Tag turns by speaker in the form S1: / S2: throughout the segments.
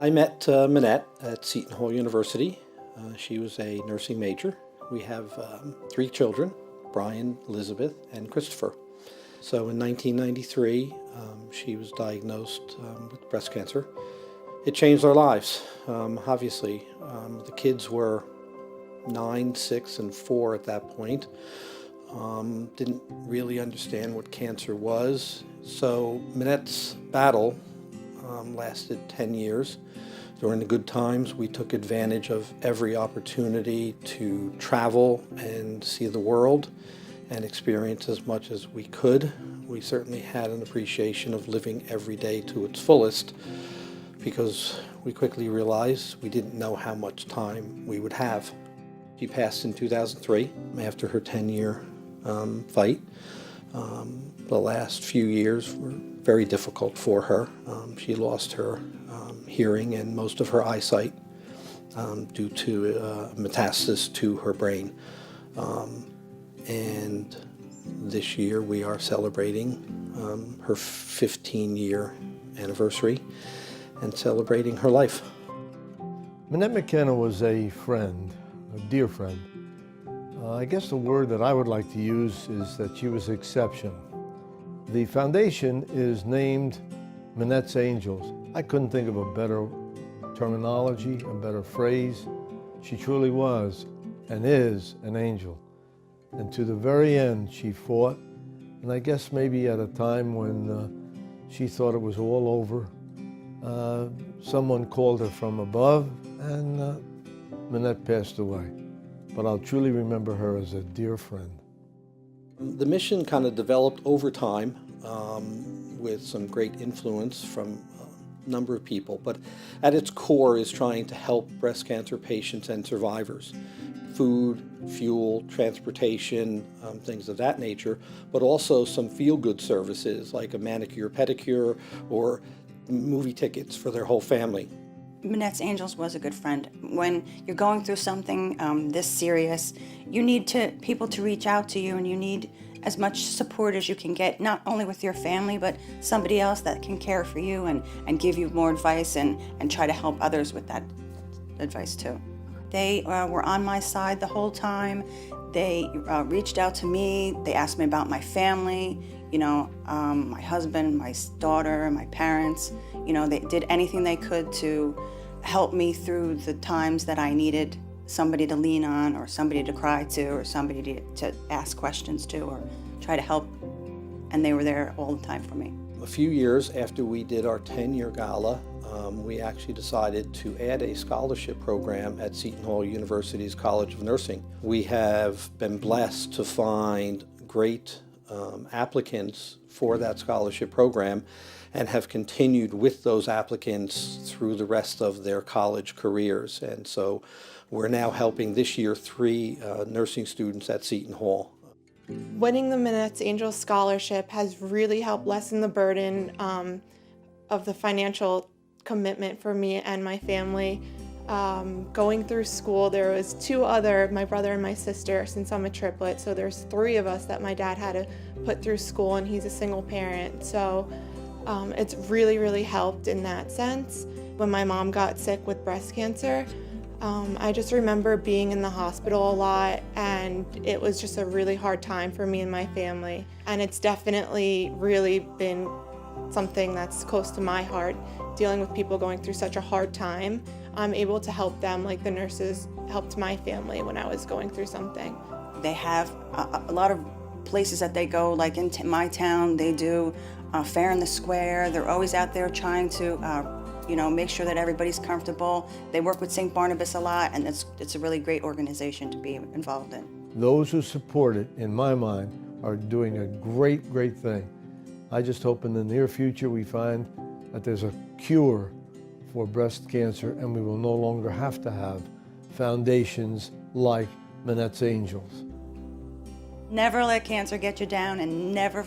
S1: I met Minette at Seton Hall University. She was a nursing major. We have 3 children, Brian, Elizabeth, and Christopher. So in 1993, she was diagnosed with breast cancer. It changed our lives, obviously. The kids were 9, 6, and 4 at that point. Didn't really understand what cancer was. So Minette's battle lasted 10 years. During the good times, we took advantage of every opportunity to travel and see the world and experience as much as we could. We certainly had an appreciation of living every day to its fullest because we quickly realized we didn't know how much time we would have. She passed in 2003 after her 10-year fight. The last few years were very difficult for her. She lost her hearing and most of her eyesight due to metastasis to her brain. And this year we are celebrating her 15-year anniversary and celebrating her life.
S2: Minette McKenna was a friend, a dear friend. I guess the word that I would like to use is that she was exceptional. The foundation is named Minette's Angels. I couldn't think of a better terminology, a better phrase. She truly was and is an angel. And to the very end, she fought. And I guess maybe at a time when she thought it was all over, someone called her from above, and Minette passed away. But I'll truly remember her as a dear friend.
S1: The mission kind of developed over time with some great influence from a number of people, but at its core is trying to help breast cancer patients and survivors. Food, fuel, transportation, things of that nature, but also some feel-good services like a manicure, pedicure, or movie tickets for their whole family.
S3: Minette's Angels was a good friend. When you're going through something this serious, you need people to reach out to you, and you need as much support as you can get, not only with your family, but somebody else that can care for you and give you more advice and try to help others with that advice too. They were on my side the whole time. They reached out to me. They asked me about my family, my husband, my daughter, my parents. They did anything they could to help me through the times that I needed somebody to lean on, or somebody to cry to, or somebody to ask questions to, or try to help. And they were there all the time for me.
S1: A few years after we did our 10-year gala, we actually decided to add a scholarship program at Seton Hall University's College of Nursing. We have been blessed to find great applicants for that scholarship program and have continued with those applicants through the rest of their college careers. And so we're now helping this year 3 nursing students at Seton Hall.
S4: Winning the Minette's Angels Scholarship has really helped lessen the burden of the financial commitment for me and my family. Going through school, there was 2 other, my brother and my sister, since I'm a triplet, so there's 3 of us that my dad had to put through school, and he's a single parent. So it's really, really helped in that sense. When my mom got sick with breast cancer, I just remember being in the hospital a lot, and it was just a really hard time for me and my family. And it's definitely really been something that's close to my heart, dealing with people going through such a hard time. I'm able to help them like the nurses helped my family when I was going through something.
S3: They have a lot of places that they go, like in my town, they do Fair in the Square. They're always out there trying to make sure that everybody's comfortable. They work with St. Barnabas a lot, and it's a really great organization to be involved in.
S2: Those who support it, in my mind, are doing a great, great thing. I just hope in the near future we find that there's a cure for breast cancer, and we will no longer have to have foundations like Minette's Angels.
S3: Never let cancer get you down, and never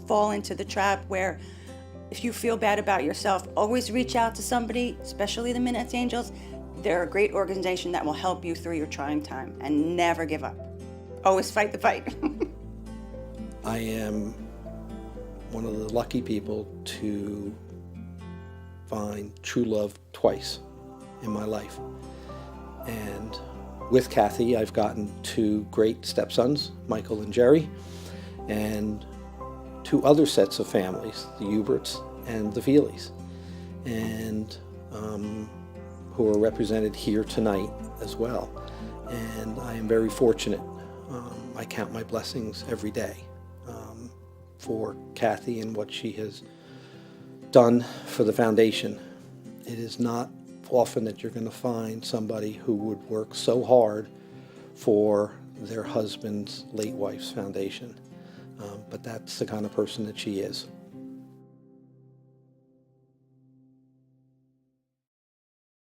S3: fall into the trap where if you feel bad about yourself, always reach out to somebody, especially the Minette's Angels. They're a great organization that will help you through your trying time, and never give up. Always fight the fight.
S1: I am one of the lucky people to find true love twice in my life. And with Kathy, I've gotten two great stepsons, Michael and Jerry, and two other sets of families, the Huberts and the Feelys, and who are represented here tonight as well. And I am very fortunate. I count my blessings every day for Kathy and what she has done for the foundation. It is not often that you're going to find somebody who would work so hard for their husband's late wife's foundation. But that's the kind of person that she is.